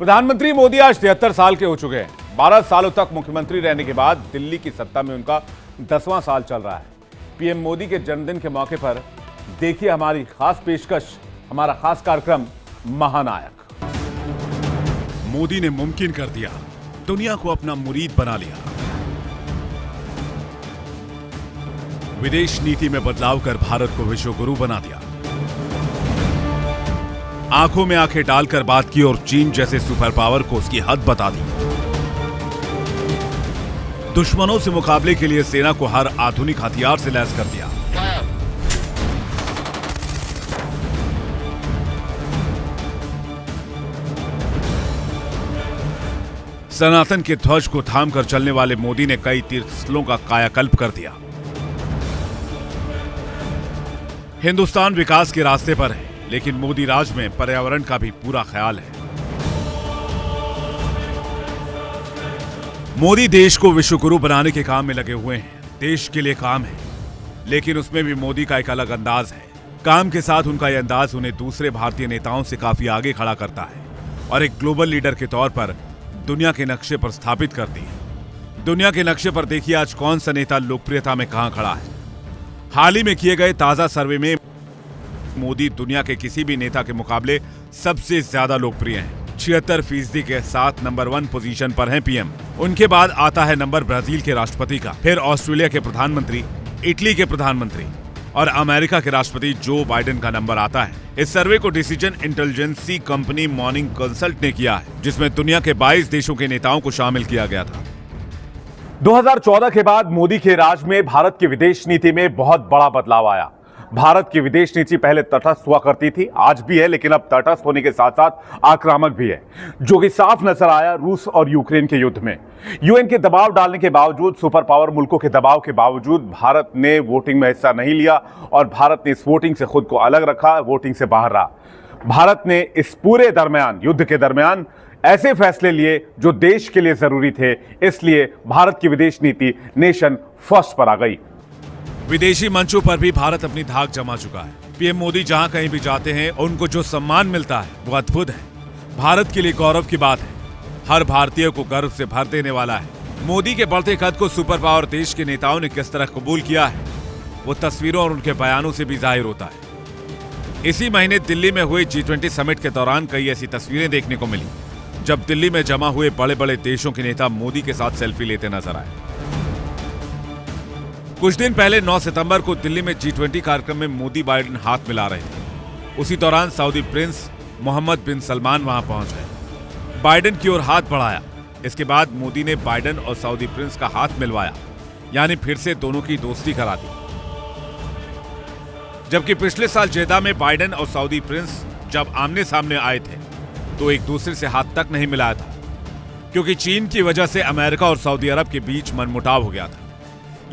प्रधानमंत्री मोदी आज 73 साल के हो चुके हैं। 12 सालों तक मुख्यमंत्री रहने के बाद दिल्ली की सत्ता में उनका 10वां साल चल रहा है। पीएम मोदी के जन्मदिन के मौके पर देखिए हमारी खास पेशकश, हमारा खास कार्यक्रम महानायक। मोदी ने मुमकिन कर दिया, दुनिया को अपना मुरीद बना लिया। विदेश नीति में बदलाव कर भारत को विश्व गुरु बना दिया। आंखों में आंखें डालकर बात की और चीन जैसे सुपर पावर को उसकी हद बता दी। दुश्मनों से मुकाबले के लिए सेना को हर आधुनिक हथियार से लैस कर दिया। सनातन के ध्वज को थामकर चलने वाले मोदी ने कई तीर्थस्थलों का कायाकल्प कर दिया। हिंदुस्तान विकास के रास्ते पर है, लेकिन मोदी राज में पर्यावरण का भी पूरा ख्याल है। मोदी देश को विश्व गुरु बनाने के काम में लगे हुए हैं। देश के लिए काम है, लेकिन उसमें भी मोदी का एक अलग अंदाज है। काम के साथ उनका यह अंदाज उन्हें दूसरे भारतीय नेताओं से काफी आगे खड़ा करता है और एक ग्लोबल लीडर के तौर पर दुनिया के नक्शे पर स्थापित करती है। दुनिया के नक्शे पर देखिए आज कौन सा नेता लोकप्रियता में कहां खड़ा है। हाल ही में किए गए ताजा सर्वे में मोदी दुनिया के किसी भी नेता के मुकाबले सबसे ज्यादा लोकप्रिय हैं। 76% के साथ नंबर 1 पोजीशन पर हैं पीएम। उनके बाद आता है नंबर ब्राजील के राष्ट्रपति का, फिर ऑस्ट्रेलिया के प्रधानमंत्री, इटली के प्रधानमंत्री और अमेरिका के राष्ट्रपति जो बाइडेन का नंबर आता है। इस सर्वे को decision intelligence company Morning Consult ने किया है, जिसमें दुनिया के 22 देशों के नेताओं को शामिल किया गया था। 2014 के बाद मोदी के राज में भारत की विदेश नीति में बहुत बड़ा बदलाव आया। भारत की विदेश नीति पहले तटस्थ हुआ करती थी, आज भी है, लेकिन अब तटस्थ होने के साथ साथ आक्रामक भी है, जो कि साफ नजर आया रूस और यूक्रेन के युद्ध में। यूएन के दबाव डालने के बावजूद, सुपर पावर मुल्कों के दबाव के बावजूद भारत ने वोटिंग में हिस्सा नहीं लिया और भारत ने इस वोटिंग से खुद को अलग रखा, वोटिंग से बाहर रहा। भारत ने इस पूरे दरमियान, युद्ध के दरमियान ऐसे फैसले लिए जो देश के लिए जरूरी थे, इसलिए भारत की विदेश नीति नेशन फर्स्ट पर आ गई। विदेशी मंचों पर भी भारत अपनी धाक जमा चुका है। पीएम मोदी जहां कहीं भी जाते हैं, उनको जो सम्मान मिलता है वो अद्भुत है। भारत के लिए गौरव की बात है, हर भारतीय को गर्व से भर देने वाला है। मोदी के बढ़ते कद को सुपर पावर देश के नेताओं ने किस तरह कबूल किया है, वो तस्वीरों और उनके बयानों से भी जाहिर होता है। इसी महीने दिल्ली में हुए G20 समिट के दौरान कई ऐसी तस्वीरें देखने को मिली, जब दिल्ली में जमा हुए बड़े बड़े देशों के नेता मोदी के साथ सेल्फी लेते नजर आए। कुछ दिन पहले 9 सितंबर को दिल्ली में G20 कार्यक्रम में मोदी बाइडेन हाथ मिला रहे थे। उसी दौरान सऊदी प्रिंस मोहम्मद बिन सलमान वहां पहुंच गए, बाइडेन की ओर हाथ बढ़ाया। इसके बाद मोदी ने बाइडेन और सऊदी प्रिंस का हाथ मिलवाया, यानी फिर से दोनों की दोस्ती करा दी। जबकि पिछले साल जेदा में बाइडेन और सऊदी प्रिंस जब आमने सामने आए थे तो एक दूसरे से हाथ तक नहीं मिलाया था, क्योंकि चीन की वजह से अमेरिका और सऊदी अरब के बीच मनमुटाव हो गया था।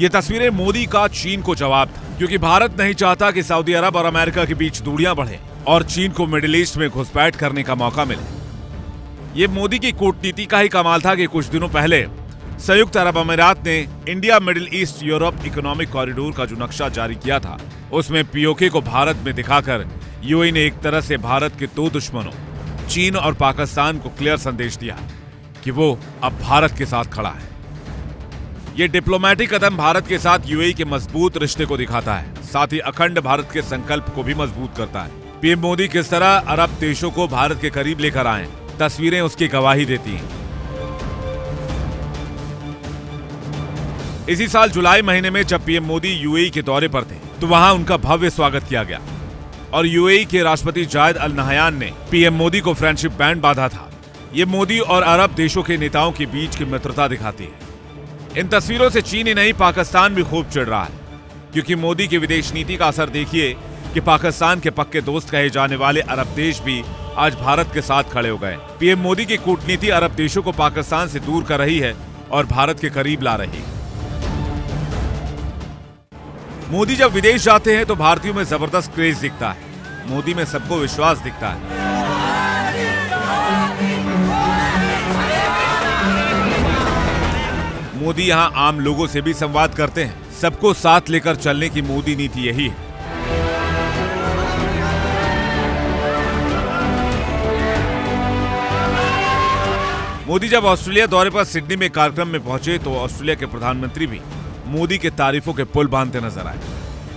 ये तस्वीरें मोदी का चीन को जवाब था, क्योंकि भारत नहीं चाहता कि सऊदी अरब और अमेरिका के बीच दूरियां बढ़े और चीन को मिडिल ईस्ट में घुसपैठ करने का मौका मिले। ये मोदी की कूटनीति का ही कमाल था कि कुछ दिनों पहले संयुक्त अरब अमीरात ने India middle east Europe economic corridor का जो नक्शा जारी किया था, उसमें पीओके को भारत में दिखाकर यूएई ने एक तरह से भारत के दो दुश्मनों चीन और पाकिस्तान को क्लियर संदेश दिया कि वो अब भारत के साथ खड़ा है। ये डिप्लोमेटिक कदम भारत के साथ यूएई के मजबूत रिश्ते को दिखाता है, साथ ही अखंड भारत के संकल्प को भी मजबूत करता है। पीएम मोदी किस तरह अरब देशों को भारत के करीब लेकर आए, तस्वीरें उसकी गवाही देती हैं। इसी साल जुलाई महीने में जब पीएम मोदी यूएई के दौरे पर थे, तो वहां उनका भव्य स्वागत किया गया और यूएई के राष्ट्रपति जायद अल नहयान ने पीएम मोदी को फ्रेंडशिप बैंड बांधा था। ये मोदी और अरब देशों के नेताओं के बीच की मित्रता दिखाती है। इन तस्वीरों से चीन ही नहीं, पाकिस्तान भी खूब चिढ़ रहा है, क्योंकि मोदी की विदेश नीति का असर देखिए कि पाकिस्तान के पक्के दोस्त कहे जाने वाले अरब देश भी आज भारत के साथ खड़े हो गए। पीएम मोदी की कूटनीति अरब देशों को पाकिस्तान से दूर कर रही है और भारत के करीब ला रही है। मोदी जब विदेश जाते हैं तो भारतीयों में जबरदस्त क्रेज दिखता है, मोदी में सबको विश्वास दिखता है। मोदी यहां आम लोगों से भी संवाद करते हैं, सबको साथ लेकर चलने की मोदी नीति यही है। मोदी जब ऑस्ट्रेलिया दौरे पर सिडनी में कार्यक्रम में पहुंचे तो ऑस्ट्रेलिया के प्रधानमंत्री भी मोदी के तारीफों के पुल बांधते नजर आए।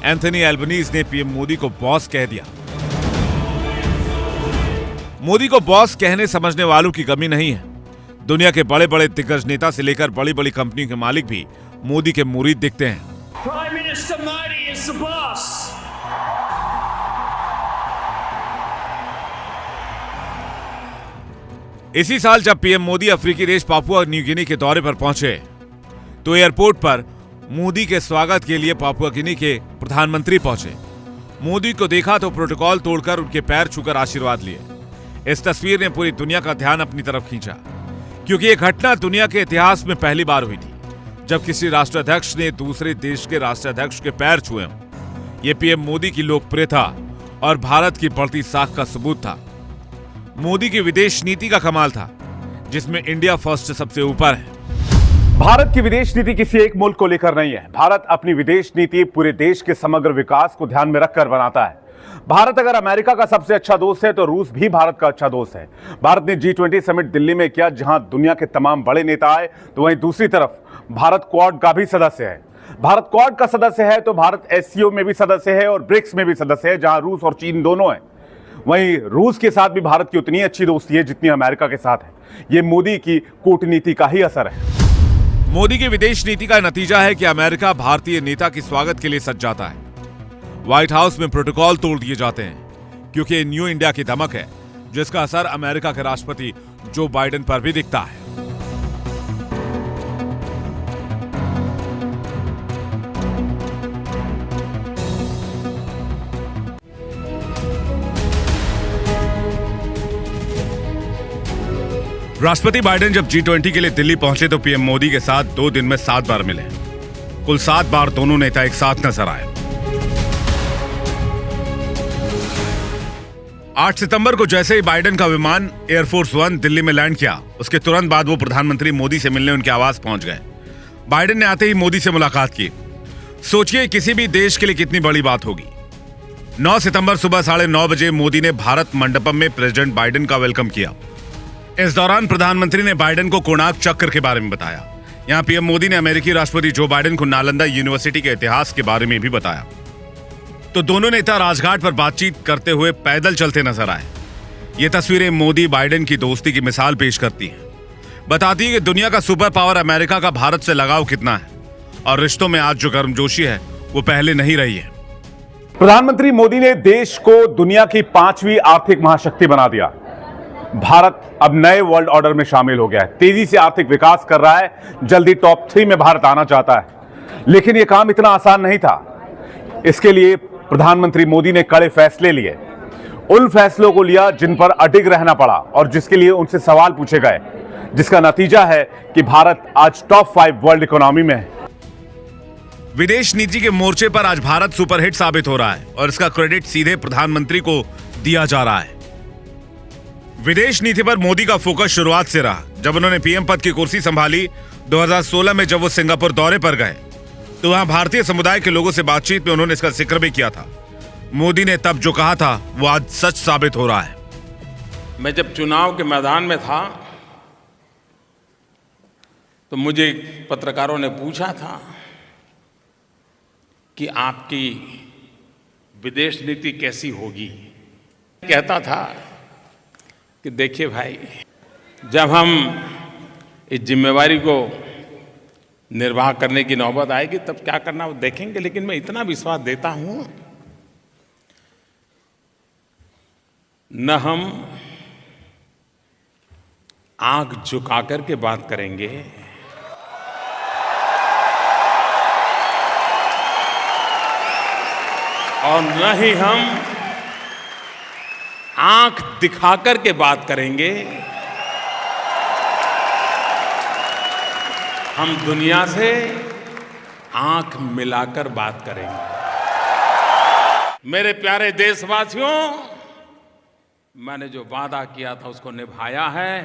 एंथनी एल्बनीज ने पीएम मोदी को बॉस कह दिया। मोदी को बॉस कहने समझने वालों की कमी नहीं है। दुनिया के बड़े बड़े दिग्गज नेता से लेकर बड़ी बड़ी कंपनियों के मालिक भी मोदी के मुरीद दिखते हैं। Prime Minister Modi is the boss. इसी साल जब पीएम मोदी अफ्रीकी देश पापुआ न्यू गिनी के दौरे पर पहुंचे तो एयरपोर्ट पर मोदी के स्वागत के लिए पापुआ गिनी के प्रधानमंत्री पहुंचे। मोदी को देखा तो प्रोटोकॉल तोड़कर उनके पैर छूकर आशीर्वाद लिए। इस तस्वीर ने पूरी दुनिया का ध्यान अपनी तरफ खींचा, क्योंकि यह घटना दुनिया के इतिहास में पहली बार हुई थी जब किसी राष्ट्राध्यक्ष ने दूसरे देश के राष्ट्राध्यक्ष के पैर छुए हों। यह पीएम मोदी की लोकप्रियता और भारत की बढ़ती साख का सबूत था। मोदी की विदेश नीति का कमाल था, जिसमें इंडिया फर्स्ट सबसे ऊपर है। भारत की विदेश नीति किसी एक मुल्क को लेकर नहीं है। भारत अपनी विदेश नीति पूरे देश के समग्र विकास को ध्यान में रखकर बनाता है। भारत अगर अमेरिका का सबसे अच्छा दोस्त है तो रूस भी भारत का अच्छा दोस्त है। भारत ने G20 समिट दिल्ली में किया, जहां दुनिया के तमाम बड़े नेता आए, तो वहीं दूसरी तरफ भारत क्वाड का भी सदस्य है। भारत क्वाड का सदस्य है तो भारत SCO में भी सदस्य है और ब्रिक्स में भी सदस्य है, जहां रूस और चीन दोनों हैं। वहीं रूस के साथ भी भारत की उतनी अच्छी दोस्ती है जितनी अमेरिका के साथ है। ये मोदी की कूटनीति का ही असर है। मोदी की विदेश नीति का नतीजा है कि अमेरिका भारतीय नेता के स्वागत के लिए सज जाता है। व्हाइट हाउस में प्रोटोकॉल तोड़ दिए जाते हैं, क्योंकि ये न्यू इंडिया की धमक है, जिसका असर अमेरिका के राष्ट्रपति जो बाइडेन पर भी दिखता है। राष्ट्रपति बाइडेन जब G20 के लिए दिल्ली पहुंचे तो पीएम मोदी के साथ 2 दिन में 7 बार मिले। कुल 7 बार दोनों नेता एक साथ नजर आए। 8 सितंबर को जैसे ही बाइडेन का विमान एयरफोर्स 1 दिल्ली में लैंड किया, उसके तुरंत बाद वो प्रधानमंत्री मोदी से मिलने उनके आवास पहुंच गए। बाइडेन ने आते ही मोदी से मुलाकात की। सोचिए किसी भी देश के लिए कितनी बड़ी बात होगी। 9 सितंबर सुबह 9:30 बजे मोदी ने भारत मंडपम में प्रेसिडेंट बाइडेन का वेलकम किया। इस दौरान प्रधानमंत्री ने बाइडेन को कोणार्क चक्र के बारे में बताया। यहां पीएम मोदी ने अमेरिकी राष्ट्रपति जो बाइडेन को नालंदा यूनिवर्सिटी के इतिहास के बारे में भी बताया। तो दोनों नेता राजघाट पर बातचीत करते हुए पैदल चलते नजर आए। ये तस्वीरें मोदी बाइडेन की दोस्ती की मिसाल पेश करती हैं, बताती है कि दुनिया का सुपर पावर अमेरिका का भारत से लगाव कितना है और रिश्तों में आज जो गर्मजोशी है वो पहले नहीं रही है। प्रधानमंत्री मोदी ने देश को दुनिया की 5वीं आर्थिक महाशक्ति बना दिया। भारत अब नए वर्ल्ड ऑर्डर में शामिल हो गया है, तेजी से आर्थिक विकास कर रहा है, जल्दी टॉप 3 में भारत आना चाहता है। लेकिन यह काम इतना आसान नहीं था। इसके लिए प्रधानमंत्री मोदी ने कड़े फैसले लिए। उन फैसलों को लिया जिन पर अडिग रहना पड़ा और जिसके लिए उनसे सवाल पूछे गए, जिसका नतीजा है कि भारत आज टॉप 5 वर्ल्ड इकोनॉमी में है। विदेश नीति के मोर्चे पर आज भारत सुपरहिट साबित हो रहा है और इसका क्रेडिट सीधे प्रधानमंत्री को दिया जा रहा है। विदेश नीति पर मोदी का फोकस शुरुआत से रहा। जब उन्होंने पीएम पद की कुर्सी संभाली 2016 में, जब वो सिंगापुर दौरे पर गए तो वहां भारतीय समुदाय के लोगों से बातचीत में उन्होंने इसका जिक्र भी किया था। मोदी ने तब जो कहा था वो आज सच साबित हो रहा है। मैं जब चुनाव के मैदान में था तो मुझे पत्रकारों ने पूछा था कि आपकी विदेश नीति कैसी होगी। कहता था कि देखिए भाई, जब हम इस जिम्मेवारी को निर्वाह करने की नौबत आएगी तब क्या करना वो देखेंगे, लेकिन मैं इतना विश्वास देता हूं, न हम आंख झुका करके बात करेंगे, और न ही हम आंख दिखाकर के बात करेंगे। हम दुनिया से आंख मिलाकर बात करेंगे। मेरे प्यारे देशवासियों, मैंने जो वादा किया था उसको निभाया है।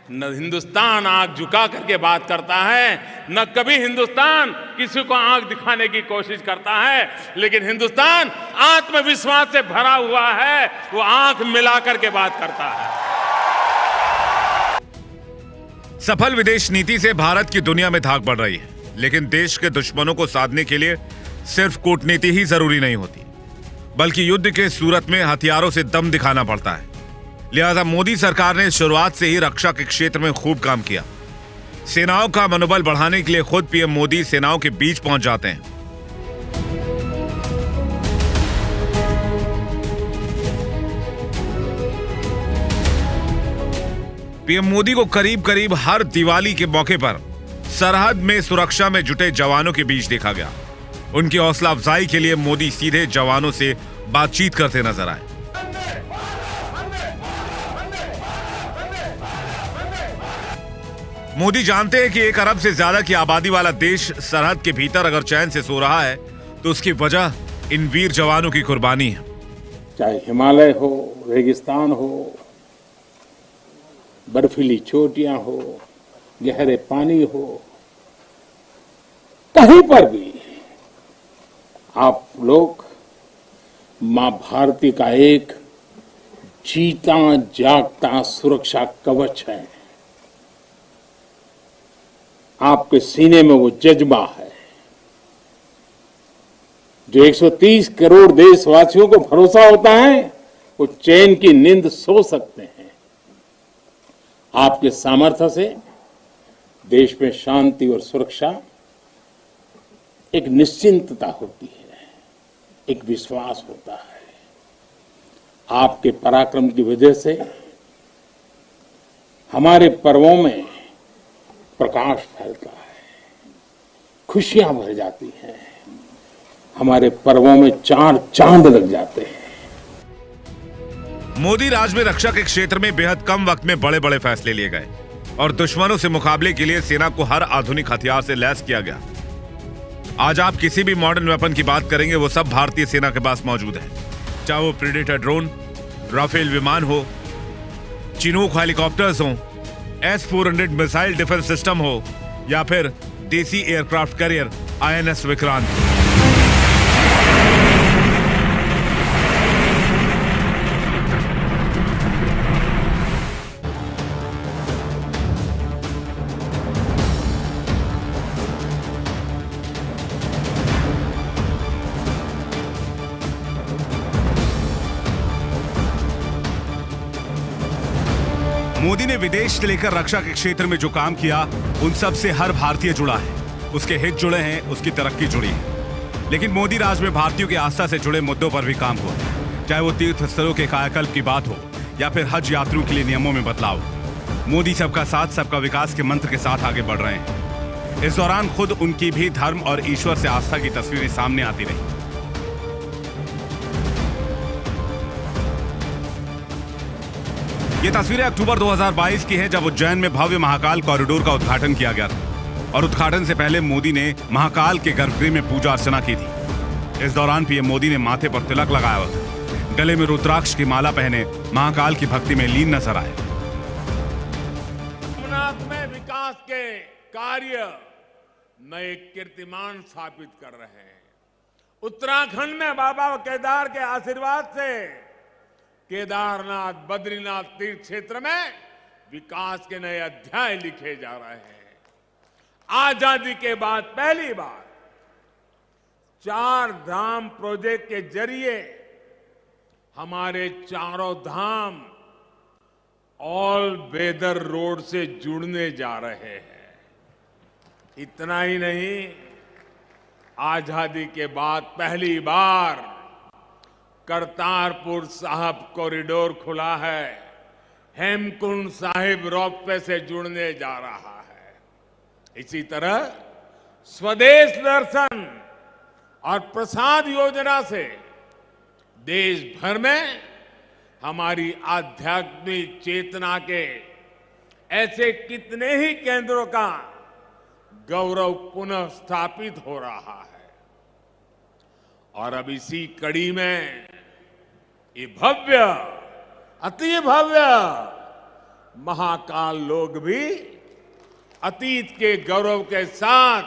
न हिंदुस्तान आंख झुका करके बात करता है, न कभी हिंदुस्तान किसी को आंख दिखाने की कोशिश करता है, लेकिन हिंदुस्तान आत्मविश्वास से भरा हुआ है, वो आंख मिला करके बात करता है। सफल विदेश नीति से भारत की दुनिया में धाक बढ़ रही है, लेकिन देश के दुश्मनों को साधने के लिए सिर्फ कूटनीति ही जरूरी नहीं होती, बल्कि युद्ध के सूरत में हथियारों से दम दिखाना पड़ता है। लिहाजा मोदी सरकार ने शुरुआत से ही रक्षा के क्षेत्र में खूब काम किया। सेनाओं का मनोबल बढ़ाने के लिए खुद पीएम मोदी सेनाओं के बीच पहुंच जाते हैं। पीएम मोदी को करीब करीब हर दिवाली के मौके पर सरहद में सुरक्षा में जुटे जवानों के बीच देखा गया। उनकी हौसला अफजाई के लिए मोदी सीधे जवानों से बातचीत करते नजर आए। मोदी जानते हैं कि 1 अरब से ज्यादा की आबादी वाला देश सरहद के भीतर अगर चैन से सो रहा है तो उसकी वजह इन वीर जवानों की कुर्बानी है। चाहे हिमालय हो, रेगिस्तान हो, बर्फीली चोटियां हो, गहरे पानी हो, कहीं पर भी आप लोग मां भारती का एक जीता जागता सुरक्षा कवच है। आपके सीने में वो जज्बा है जो 130 करोड़ देशवासियों को भरोसा होता है, वो चैन की नींद सो सकते हैं। आपके सामर्थ्य से देश में शांति और सुरक्षा एक निश्चिंतता होती है, एक विश्वास होता है। आपके पराक्रम की वजह से हमारे पर्वों में प्रकाश फैलता है, खुशियां भर जाती हैं, हमारे पर्वों में 4 चांद लग जाते हैं। मोदी राज में रक्षा के क्षेत्र में बेहद कम वक्त में बड़े बड़े फैसले लिए गए और दुश्मनों से मुकाबले के लिए सेना को हर आधुनिक हथियार से लैस किया गया। आज आप किसी भी मॉडर्न वेपन की बात करेंगे वो सब भारतीय सेना के पास मौजूद है, चाहे वो प्रेडेटर ड्रोन, राफेल विमान हो, चिनूक हेलीकॉप्टर्स हो, S-400 मिसाइल डिफेंस सिस्टम हो या फिर देसी aircraft carrier INS Vikrant. Modi ने विदेश से लेकर रक्षा के क्षेत्र में जो काम किया उन सब से हर भारतीय जुड़ा है, उसके हित जुड़े हैं, उसकी तरक्की जुड़ी है। लेकिन मोदी राज में भारतीयों की आस्था से जुड़े मुद्दों पर भी काम हुआ, चाहे वो तीर्थ स्थलों के कायाकल्प की बात हो या फिर हज यात्रियों के लिए नियमों में बदलाव। मोदी सबका साथ सबका विकास के मंत्र के साथ आगे बढ़ रहे हैं। इस दौरान खुद उनकी भी धर्म और ईश्वर से आस्था की तस्वीरें सामने आती रही। ये तस्वीरें अक्टूबर 2022 की हैं, जब उज्जैन में भव्य महाकाल कॉरिडोर का उद्घाटन किया गया था और उद्घाटन से पहले मोदी ने महाकाल के गर्भगृह में पूजा अर्चना की थी। इस दौरान पीएम मोदी ने माथे पर तिलक लगाया हुआ था, गले में रुद्राक्ष की माला पहने महाकाल की भक्ति में लीन नजर आए। सोमनाथ में विकास के कार्य नए कीर्तिमान स्थापित कर रहे हैं। उत्तराखंड में बाबा केदार के आशीर्वाद से केदारनाथ, बद्रीनाथ तीर्थ क्षेत्र में विकास के नए अध्याय लिखे जा रहे हैं। आजादी के बाद पहली बार 4 धाम प्रोजेक्ट के जरिए हमारे चारों धाम ऑल वेदर रोड से जुड़ने जा रहे हैं। इतना ही नहीं, आजादी के बाद पहली बार करतारपुर साहब कॉरिडोर खुला है, हेमकुंड साहिब रोपवे से जुड़ने जा रहा है। इसी तरह स्वदेश दर्शन और प्रसाद योजना से देश भर में हमारी आध्यात्मिक चेतना के ऐसे कितने ही केंद्रों का गौरव पुनः स्थापित हो रहा है। और अब इसी कड़ी में ये भव्य, अति भव्य महाकाल लोग भी अतीत के गौरव के साथ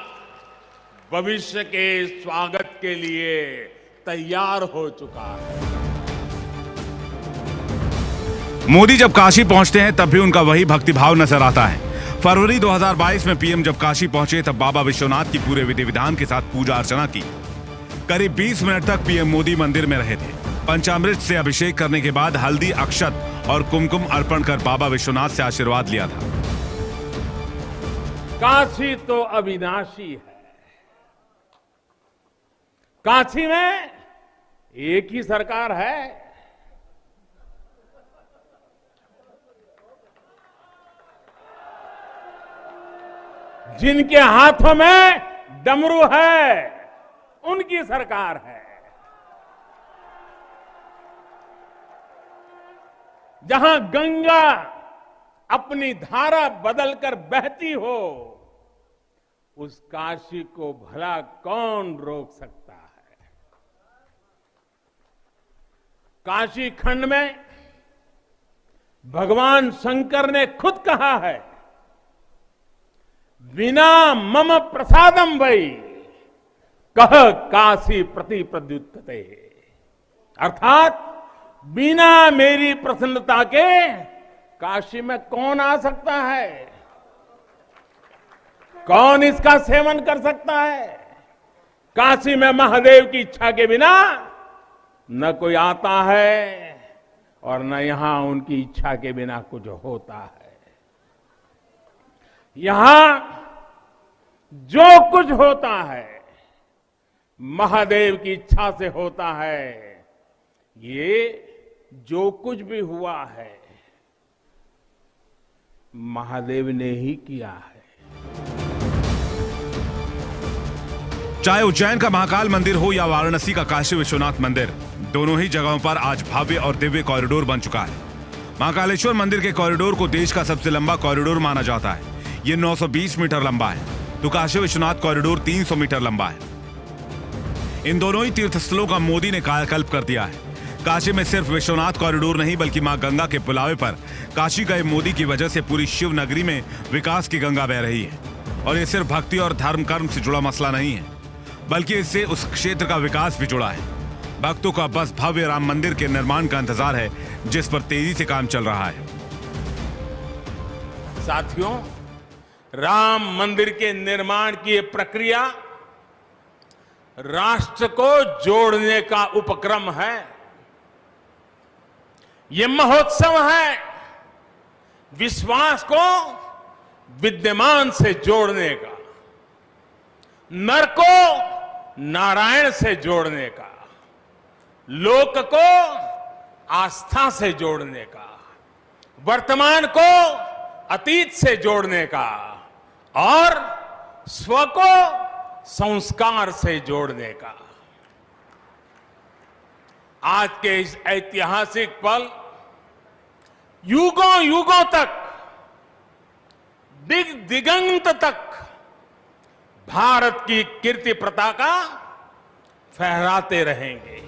भविष्य के स्वागत के लिए तैयार हो चुका है। मोदी जब काशी पहुंचते हैं तब भी उनका वही भक्तिभाव नजर आता है। फरवरी 2022 में पीएम जब काशी पहुंचे तब बाबा विश्वनाथ की पूरे विधि विधान के साथ पूजा अर्चना की। करीब 20 मिनट तक पीएम मोदी मंदिर में रहे थे। पंचामृत से अभिषेक करने के बाद हल्दी, अक्षत और कुमकुम अर्पण कर बाबा विश्वनाथ से आशीर्वाद लिया था। काशी तो अविनाशी है। काशी में एक ही सरकार है। जिनके हाथों में डमरू है, उनकी सरकार है। जहां गंगा अपनी धारा बदलकर बहती हो, उस काशी को भला कौन रोक सकता है। काशी खंड में भगवान शंकर ने खुद कहा है, बिना मम प्रसादम वै कह काशी प्रति प्रद्युत्ते, अर्थात बिना मेरी प्रसन्नता के काशी में कौन आ सकता है, कौन इसका सेवन कर सकता है। काशी में महादेव की इच्छा के बिना न कोई आता है और न यहां उनकी इच्छा के बिना कुछ होता है। यहां जो कुछ होता है महादेव की इच्छा से होता है। ये जो कुछ भी हुआ है महादेव ने ही किया है। चाहे उज्जैन का महाकाल मंदिर हो या वाराणसी का काशी विश्वनाथ मंदिर, दोनों ही जगहों पर आज भव्य और दिव्य कॉरिडोर बन चुका है। महाकालेश्वर मंदिर के कॉरिडोर को देश का सबसे लंबा कॉरिडोर माना जाता है। ये 920 मीटर लंबा है, तो काशी विश्वनाथ कॉरिडोर 300 मीटर लंबा है। इन दोनों ही तीर्थस्थलों का मोदी ने कायाकल्प कर दिया है। काशी में सिर्फ विश्वनाथ कॉरिडोर नहीं बल्कि मां गंगा के बुलावे पर काशी गए मोदी की वजह से पूरी शिव नगरी में विकास की गंगा बह रही है। और ये सिर्फ भक्ति और धर्म कर्म से जुड़ा मसला नहीं है, बल्कि इससे उस क्षेत्र का विकास भी जुड़ा है। भक्तों का बस भव्य राम मंदिर के निर्माण का इंतजार है, जिस पर तेजी से काम चल रहा है। साथियों, राम मंदिर के निर्माण की ये प्रक्रिया राष्ट्र को जोड़ने का उपक्रम है। ये महोत्सव है विश्वास को विद्यमान से जोड़ने का, नर को नारायण से जोड़ने का, लोक को आस्था से जोड़ने का, वर्तमान को अतीत से जोड़ने का और स्व को संस्कार से जोड़ने का। आज के इस ऐतिहासिक पल युगों युगों तक, दिग दिगंत तक भारत की कीर्ति पताका फहराते रहेंगे।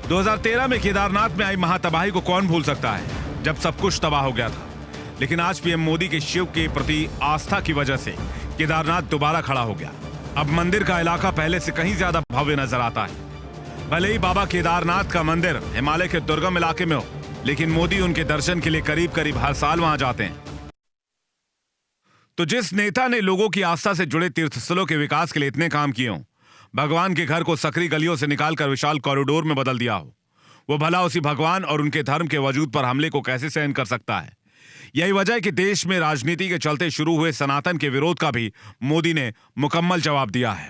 2013 में केदारनाथ में आई महातबाही को कौन भूल सकता है, जब सब कुछ तबाह हो गया था। लेकिन आज पीएम मोदी के शिव के प्रति आस्था की वजह से केदारनाथ दोबारा खड़ा हो गया। अब मंदिर का इलाका पहले से कहीं ज्यादा भव्य नजर आता है। भले ही बाबा केदारनाथ का मंदिर हिमालय के दुर्गम इलाके में हो, लेकिन मोदी उनके दर्शन के लिए करीब करीब हर साल वहां जाते हैं। तो जिस नेता ने लोगों की आस्था से जुड़े तीर्थस्थलों के विकास के लिए इतने काम किए हों, भगवान के घर को सकरी गलियों से निकालकर विशाल कॉरिडोर में बदल दिया हो, वो भला उसी भगवान और उनके धर्म के वजूद पर हमले को कैसे सहन कर सकता है। यही वजह है कि देश में राजनीति के चलते शुरू हुए सनातन के विरोध का भी मोदी ने मुकम्मल जवाब दिया है।